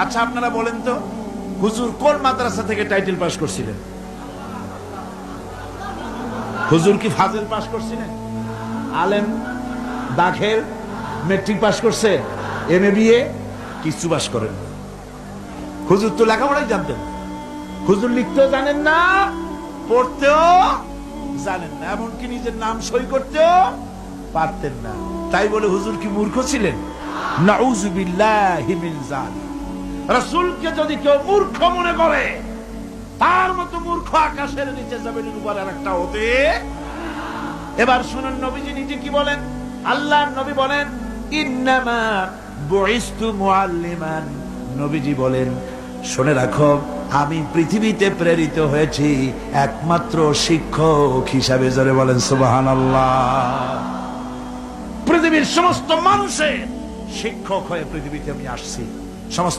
আচ্ছা আপনারা বলেন তো, হুজুর কোন মাদ্রাসা থেকে টাইটেল পাস করছিলেন? হুজুর কি ফাজিল পাস করছিলেন? আলেম দাখিল মেট্রিক পাস করছে, এমএ বিএ কিছু পাস করেন? হুজুর তো লেখাপড়াই জানতেন, হুজুর লিখতেও জানেন না, পড়তেও জানেন না, এমনকি নিজের নাম সই করতেও পারতেন না। তাই বলে হুজুর কি মূর্খ ছিলেন? নাউযুবিল্লাহি মিন যালিক। রাসূলকে যদি কেউ মূর্খ মনে করে, তার মতো মূর্খ আকাশের নিচে জমিনের উপর আরেকটা হতে। এবার শুনুন নবীজি নিজে কি বলেন। আল্লাহর নবী বলেন, ইন্নামা বুইসতু মুআল্লিমান। নবীজি বলেন, শুনে রাখো, আমি পৃথিবীতে প্রেরিত হয়েছি একমাত্র শিক্ষক হিসাবে। জোরে বলেন সুবহানাল্লাহ। পৃথিবীর সমস্ত মানুষের শিক্ষক হয়ে পৃথিবীতে আমি আসছি। সমস্ত